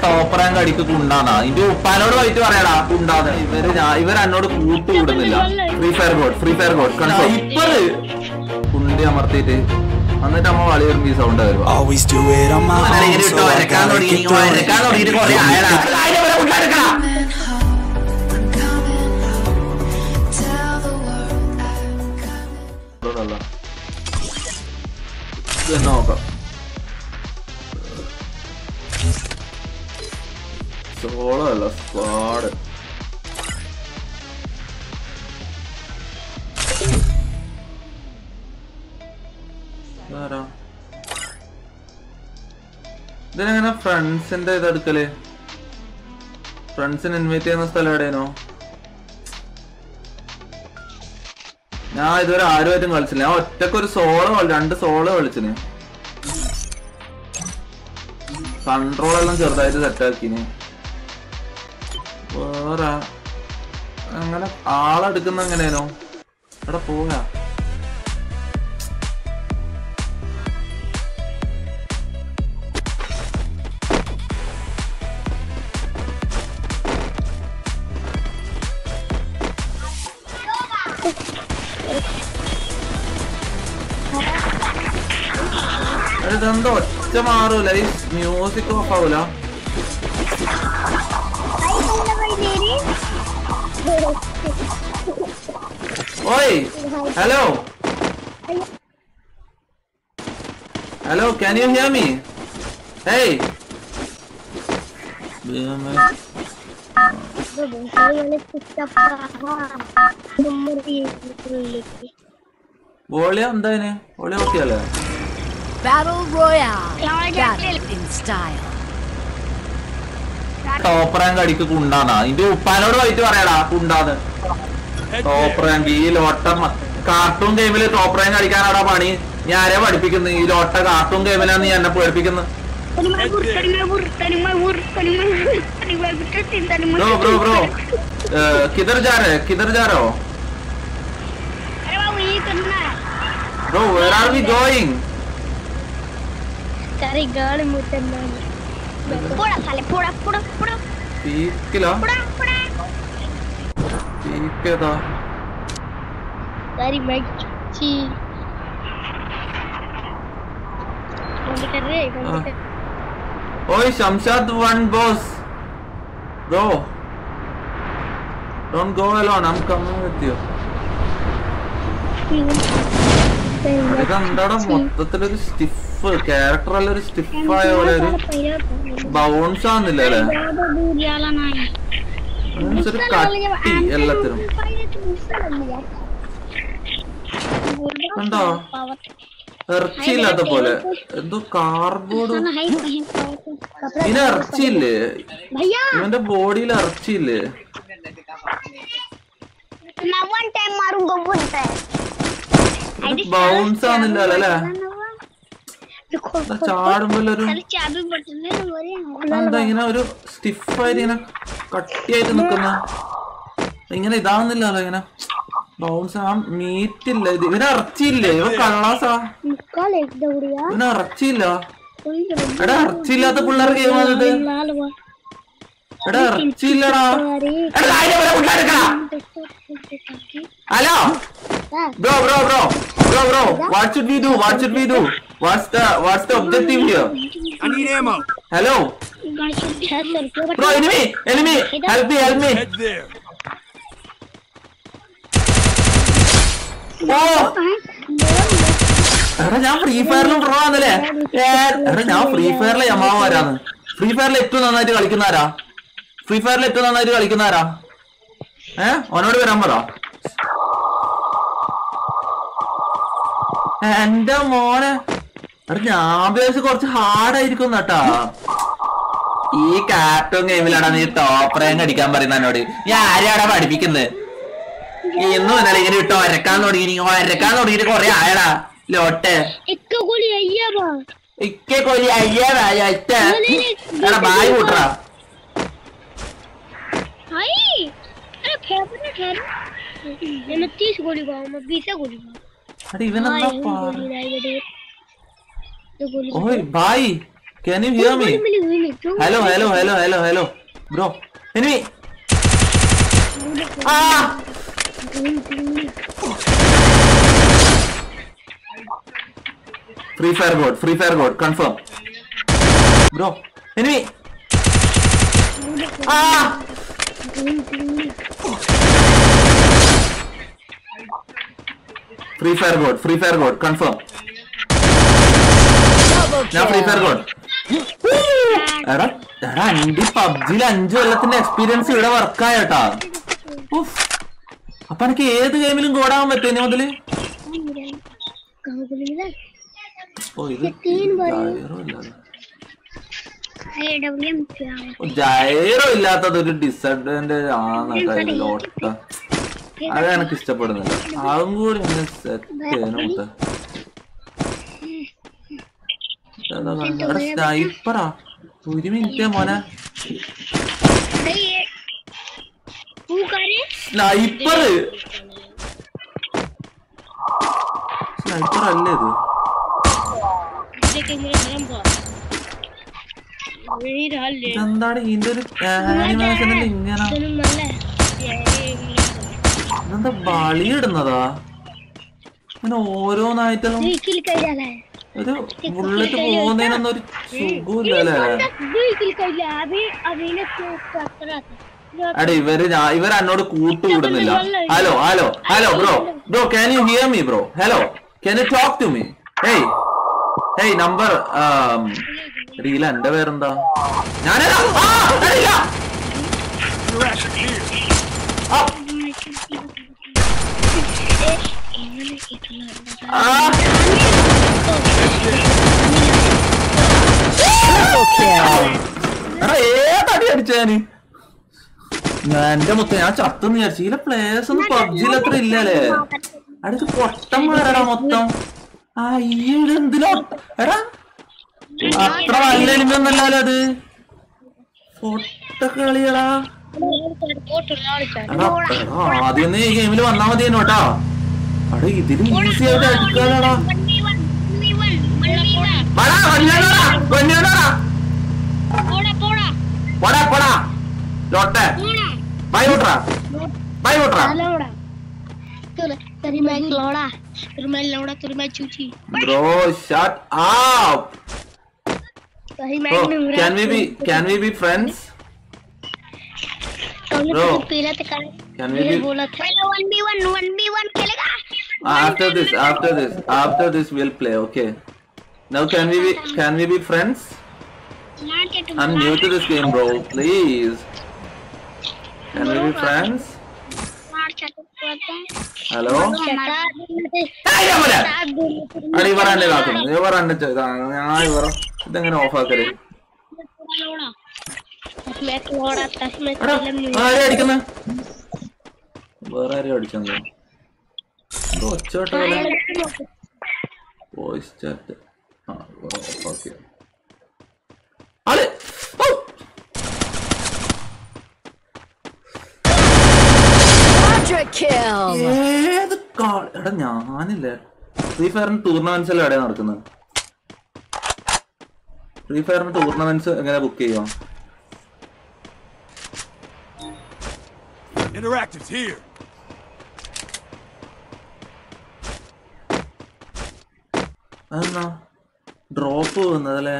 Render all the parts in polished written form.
Top rank അടിക്ക് കുണ്ടാന്നാ ഇന്റെ ഉപ്പാനോട് പോയിട്ട് പറയാടാ കുണ്ടാന്ന് ഇവർ എന്നോട് കൂട്ടു വിടുന്നില്ല. ഫ്രീ ഫയർ ഗോഡ് കൺസോൾ കുണ്ടി അമർത്തിട്ട് എന്നിട്ട് അമ്മ വളി വരുമ്പോ ഈ സൗണ്ട് വരും. നോക്കാം സോളോ അല്ല സ്ക്വാഡ്. ഇതിനെങ്ങനെ ഫ്രണ്ട്സിന്റെ ഇതെടുക്കല്? ഫ്രണ്ട്സിന് ഇൻവൈറ്റ് ചെയ്യുന്ന സ്ഥലം എവിടെയാണോ? ഞാൻ ഇതുവരെ ആരുമായിട്ടും കളിച്ചില്ല. ഞാൻ ഒറ്റക്ക് ഒരു സോളോ 2 സോളോ കളിച്ചിന്. കൺട്രോൾ എല്ലാം ചെറുതായിട്ട് സെറ്റാക്കിന്. വേറെ അങ്ങനെ ആളെടുക്കുന്ന എങ്ങനെയാണോ? അവിടെ പോകാ ഇതെന്തോ ഒച്ച മാറൂല. ഈ മ്യൂസിക് ഓഫ് ആവൂല. ഓയ് hello hello can you hear me? Hey volume എന്താ? വോളിയം ഓക്കെയല്ലേ? Battle Royale. Battle in style. Top rank അടിക്ക് കുണ്ടാന്നാ ഇന്റെ ഉപ്പാനോട് പോയിട്ട് പറയാടാ കുണ്ടാന്ന്. ടോപ്പ് റാങ്ക് ഈ ലോട്ട കാർട്ടൂൺ ഗെയിമില് ടോപ്പ് റാങ്ക് അടിക്കാനാടാ പണി. ഞാൻ ആരെയാ പഠിപ്പിക്കുന്നത്? ഈ ലോട്ട കാർട്ടൂൺ ഗെയിമിലാണ് നീ എന്നെ പഠിപ്പിക്കുന്നത്. ബ്രോ ബ്രോ കിധർ जा रहे हो? Bro, where are we going? Cari gali mutanna. Poda sale, poda. Picchila. Poda. Piccheda. Cari macchi. Bandi kar rahe. Oi, Shamshad one boss. Bro. Don't go alone. I'm coming with you. ഇതെന്താടാ മൊത്തത്തിലൊരു stiff character അല്ല, ഒരു സ്റ്റിഫായ പോലെ ഒരു bounce ആവുന്നില്ല അല്ലേ? ഒരു കട്ടി എല്ലാത്തിനും കണ്ടോ? ഇറച്ചിയില്ലാത്ത പോലെ എന്തോ കാർബോർഡ്. ഇതിന് ഇറച്ചിയില്ലേ? ഇവന്റെ ബോഡിയിൽ ഇറച്ചിയില്ലേ? ബൗൺസ് ആവുന്നില്ല അല്ലേ? ചാടുമ്പോലൊരു എന്താ ഇങ്ങനെ ഒരു സ്റ്റിഫായിട്ട് ഇങ്ങനെ കട്ടിയായിട്ട് നിക്കുന്ന ഇങ്ങനെ ഇതാവുന്നില്ലല്ലോ. ഇങ്ങനെ ബൗൺസ് ആ മീറ്റ് ഇല്ല. ഇവന് ഇറച്ചിയില്ലേ? ഇവ കള്ളാസാ. ഇവന് ഇറച്ചിയില്ല. എടാ ഇറച്ചിയില്ലാത്ത പിള്ളേർക്ക് ഗെയിം വന്നിട്ട് എടാ ഇറച്ചിയില്ലടാ. Hello bro what should we do? What's the objective here? I need ammo. Hello bro, enemy help me. Head there. എടാ ഞാൻ ഫ്രീ ഫയറിലും പ്രോ ആണല്ലേ? എടാ ഞാൻ ഫ്രീ ഫയറിലെ യമാവാരാന്ന്. ഫ്രീ ഫയറിൽ ഏറ്റവും നന്നായിട്ട് കളിക്കുന്നവരാ? അവനോട് വരാൻ പറ. എന്റെ മോനെ എടാ ഞാൻ വിചാരിച്ച് കുറച്ച് ഹാർഡായിരിക്കും കേട്ടാ. ഈ കാർട്ടൂൺ ഗെയിമിലാടാ നീ ടോപ്പ് റാങ്ക് അടിക്കാൻ പറയുന്ന എന്നോട്? ഞാൻ ആരെയാടാ പഠിപ്പിക്കുന്നത്? ഇന്നും ഇന്നലെ ഇങ്ങനെ ഇട്ടോ ഒരക്കാൻ തുടങ്ങിയിട്ട് കൊറേ ആയടാ ലോട്ടെ. ഇക്കെ കൊല്ലി അയ്യാടാ എടാ ബായ് കൂട്ടറാ. ഇവനെന്താ ഓയ് bye Can you hear me? Hello. Bro, enemy. Free Fire God, confirm. Bro, enemy. Free Fire God, confirm. Now Free Fire God. എടാ എന്റെ പബ്ജിയിൽ 5 കൊല്ലത്തിന്റെ എക്സ്പീരിയൻസ് ഇവിടെ വർക്കായട്ടാ. അപ്പൊ എനിക്ക് ഏത് ഗെയിമിലും കോടാൻ പറ്റും ഇനി മുതല്. ജൈറോ ഇല്ലാത്തതൊരു ഡിസഡ്വാൻറ്റേജ് ആണ് കേട്ടോ. അത് എനിക്ക് ഇഷ്ടപ്പെടുന്നില്ല. അതും കൂടി ഇങ്ങനെ സെറ്റ് ചെയ്യാനോട്ട്. സ്നൈപ്പറാ. 1 മിനിറ്റ് മോനെ. സ്നൈപ്പർ അല്ലേ ഇത്? എന്താണ് ഇതിന്റെ ഒരു ആനിമേഷനിൽ ഇങ്ങനെ ഇതെന്താ ബളിയിടുന്നതാ? അങ്ങനെ ഓരോന്നായിട്ടും ഒരു ബുള്ളറ്റ് പോകുന്നതിനൊന്നും ഒരു സുഖമില്ലല്ലേ? അടെ ഇവര് എന്നോട് കൂട്ടുകൂടുന്നില്ല. Hello bro can you hear me bro? Hello can you talk to me? Hey number റീല എന്റെ പേരെന്താ? ഞാനേതാ? ഏതടി അടിച്ചാന്? എന്റെ മുത്ത ഞാൻ ചത്തെന്ന് വിചാരിച്ചു. ഇതിലെ പ്ലേയേഴ്സ് ഒന്നും പബ്ജിയിൽ അത്ര ഇല്ലല്ലേ? അടുത്ത് പൊട്ടന്മാരാടാ മൊത്തം. എന്തിനോ എടാ അത്ര നല്ല എനിമയൊന്നല്ലോ അത്. പൊട്ടക്കളിയടാ. ആദ്യം ഈ ഗെയിമിൽ വന്നാ മതിയെന്നോ കേട്ടാ. അവിടെ ഇതിലും ഈസി ആയിട്ട് അടിക്കാനാടാ. Bro, shut up. Bro, can we be friends? Bro, can we be 1v1 खेलेगा? After this we'll play, okay? Now can we be friends? I'm new to this game, bro. Please. Can we be friends? Hello? ഇതെങ്ങനെ of ആക്കല്? അടിക്കുന്ന വേറെ ആരെയും അടിച്ചോ? ഒച്ചോട്ടോ voice chat off ആക്കിയ ഏത് എടാ ഞാനില്ലേ. ഫ്രീ ഫയറിന് ടൂർണമെന്റ്സ് എല്ലാം എവിടെയാ നടക്കുന്നത്? ഫ്രീ ഫയറിന് ടൂർണമെന്റ്സ് എങ്ങനെ ബുക്ക് ചെയ്യാം? അതെന്നാ ഡ്രോപ്പ് പോകുന്നതല്ലേ?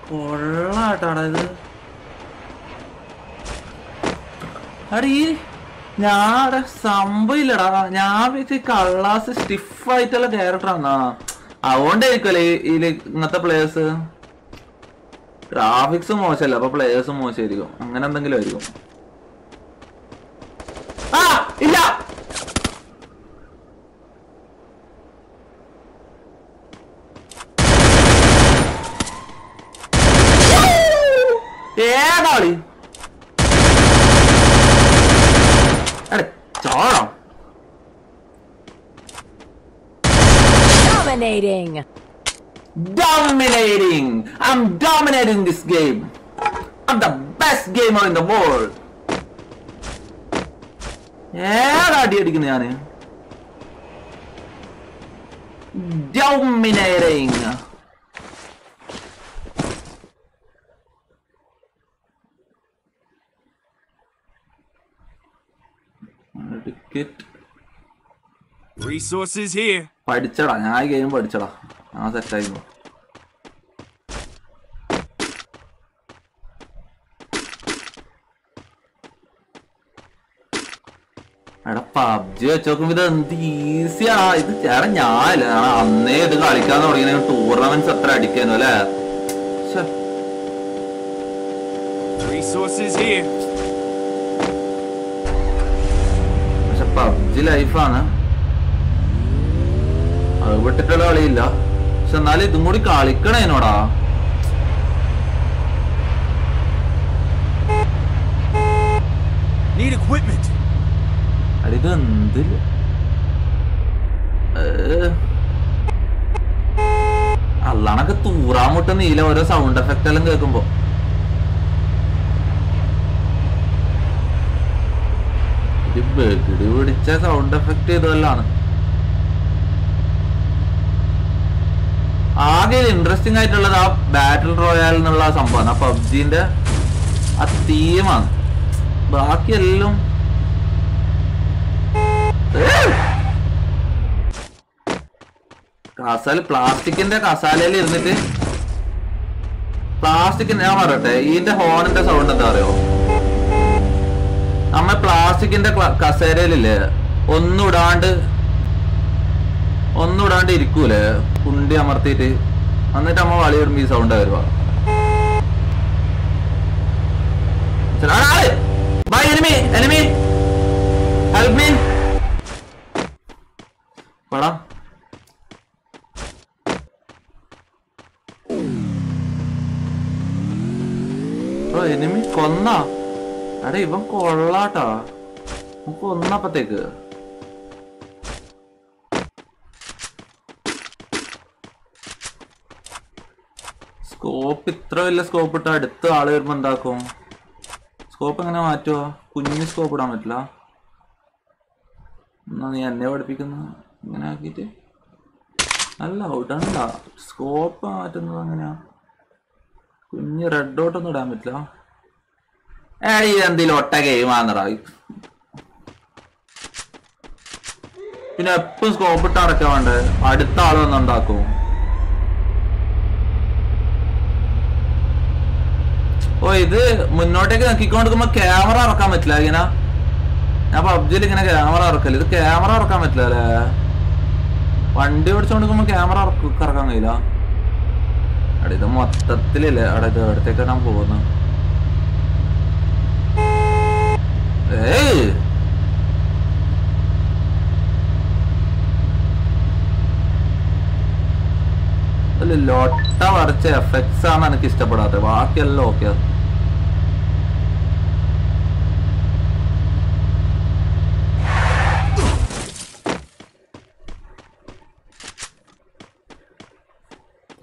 കൊള്ളാട്ടാടാ ഇത്. അടി ഞാടെ സംഭവം ഇല്ലടാ. ഞാൻ വെച്ച് കള്ളാസ് സ്റ്റിഫായിട്ടുള്ള ക്യാരക്ടറാന്നാ. അതുകൊണ്ടായിരിക്കുമല്ലേ ഇതില് ഇങ്ങനത്തെ പ്ലേയേഴ്സ്. ഗ്രാഫിക്സ് മോശമല്ല, അപ്പൊ പ്ലേയേഴ്സും മോശമായിരിക്കും. അങ്ങനെ എന്തെങ്കിലും ആയിരിക്കും. ഇല്ല ഏതാളി ചോളം. Dominating! I'm dominating this game! I'm the best gamer in the world! ഏതാ അടി അടിക്കുന്നത് ഞാന്? Dominating. Resources here. പഠിച്ചടാ, ഞാൻ ഈ ഗെയിം പഠിച്ചടാ. ആ സെറ്റായിരുന്നു. എടാ പബ്ജി വെച്ച് നോക്കുമ്പോ ഇത് എന്ത് ഈസിയാ. ഇത് ചേട്ടാ ഞാനില്ല, അന്നേ ഇത് കളിക്കാൻ തുടങ്ങിയ ടൂർണമെന്റ്സ് അത്ര അടിക്കാനു അല്ലേ. പക്ഷെ പബ്ജി ലൈഫാണ്, അത് വിട്ടിട്ടുള്ള കളിയില്ല. പക്ഷെ എന്നാലും ഇതും കൂടി കളിക്കണേനോടാ. ഇത് എന്തില്ല അല്ലാണൊക്കെ തൂറാൻ മുട്ട നീല ഓരോ സൗണ്ട് എഫക്റ്റ് എല്ലാം കേൾക്കുമ്പോ. വെകിടി പിടിച്ച സൗണ്ട് എഫക്ട് ചെയ്തതല്ലാണ്. ആകെ ഇൻട്രസ്റ്റിംഗ് ആയിട്ടുള്ളത് ആ ബാറ്റിൽ റോയൽ എന്നുള്ള സംഭവമാണ്, ആ പബ്ജിന്റെ ആ തീമാണ്. ബാക്കിയെല്ലാം കസാല പ്ലാസ്റ്റിക്കിന്റെ കസാലയിൽ ഇരുന്നിട്ട് പ്ലാസ്റ്റിക്കിന്റെ, ഞാൻ പറയട്ടെ ഇതിന്റെ ഹോണിന്റെ സൗണ്ട് എന്താ അറിയോ? നമ്മ പ്ലാസ്റ്റിക്കിന്റെ കസേരയിലില്ലേ ഒന്നുവിടാണ്ട് ഇരിക്കൂലേ കുണ്ടി അമർത്തിയിട്ട്, എന്നിട്ട് അമ്മ വളി വിടുമ്പോ ഈ സൗണ്ട് വരുവാ. പടാ എനിമി കൊന്ന. അടേ ഇവൻ കൊള്ളാട്ടാ, കൊന്നപ്പത്തേക്ക്. സ്കോപ്പ് ഇത്ര വലിയ സ്കോപ്പ് ഇട്ട അടുത്ത ആള് വരുമ്പോ എന്താക്കും? സ്കോപ്പ് എങ്ങനെ മാറ്റുക? കുഞ്ഞു സ്കോപ്പ് ഇടാൻ പറ്റില്ല. എന്നാ നീ എന്നെ പഠിപ്പിക്കുന്ന ഇങ്ങനെ ആക്കിയിട്ട് അല്ല ഇടണ്ട. സ്കോപ്പ് മാറ്റുന്നത് അങ്ങനെയാ, കുഞ്ഞ് റെഡ് ഡോട്ടൊന്നും ഇടാൻ പറ്റില്ല. എന്തെങ്കിലും ഒട്ട ഗെയിമാന്നടാ. പിന്നെ എപ്പം സ്കോപ്പ് ഇട്ട് അടക്കാൻ വേണ്ടേ? അടുത്ത ആള് വന്നുണ്ടാക്കും. ഓ ഇത് മുന്നോട്ടേക്ക് നോക്കിക്കൊണ്ടിരിക്കുമ്പോ ക്യാമറ ഇറക്കാൻ പറ്റില്ല. ഇങ്ങനെ ഞാൻ പബ്ജിയിൽ ഇങ്ങനെ ക്യാമറ ഇറക്കല്, ഇത് ക്യാമറ ഇറക്കാൻ പറ്റില്ല അല്ലേ? വണ്ടി ഓടിച്ചോണ്ടിരിക്കുമ്പോ ക്യാമറ ഇറക്കാൻ കഴിയില്ല. അവിടെ ഇത് മൊത്തത്തിലല്ലേ അവിടെ ഇത് എവിടത്തേക്കാണ് ഞാൻ പോകുന്നത്? ലൊട്ട വരച്ച എഫക്ട്സ് ആണ് എനിക്ക് ഇഷ്ടപ്പെടാത്തത്, ബാക്കിയെല്ലാം ഓക്കെ.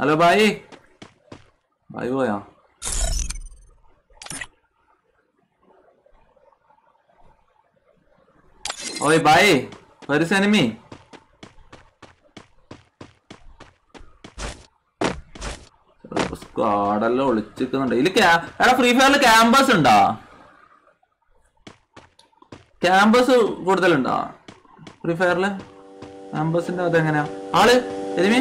ഹലോ ഭായി, ഭായി പോയാ? ഓയ് ഭായി, ഒരു സിനിമി സ്ക്വാഡെല്ലാം ഒളിച്ചിരിക്കുന്നുണ്ട്. ഇതിൽ എടാ ഫ്രീ ഫയറിൽ ക്യാമ്പസ് ഉണ്ടാ? ക്യാമ്പസ് കൂടുതലുണ്ടാ ഫ്രീ ഫയറില്? ക്യാമ്പസിന്റെ അതെങ്ങനെയാ ആള്? എനിമി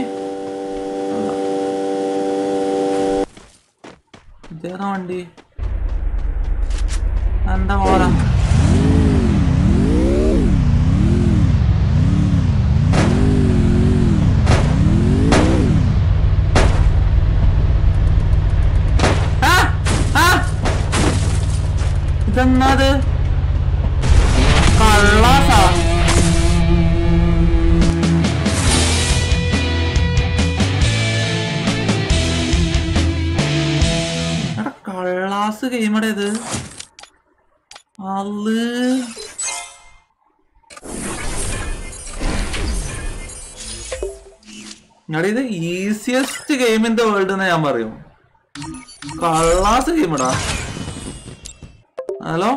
ഇതേതാ വണ്ടി? എന്താ പോരാ? ഇതെന്നത് കള്ളാസാ? കള്ളാസ് ഗെയിമടെ ഇത്? അല് ഇത് easiest game in the world എന്ന് ഞാൻ പറയും. കള്ളാസ് ഗെയിമടാ. ഹലോ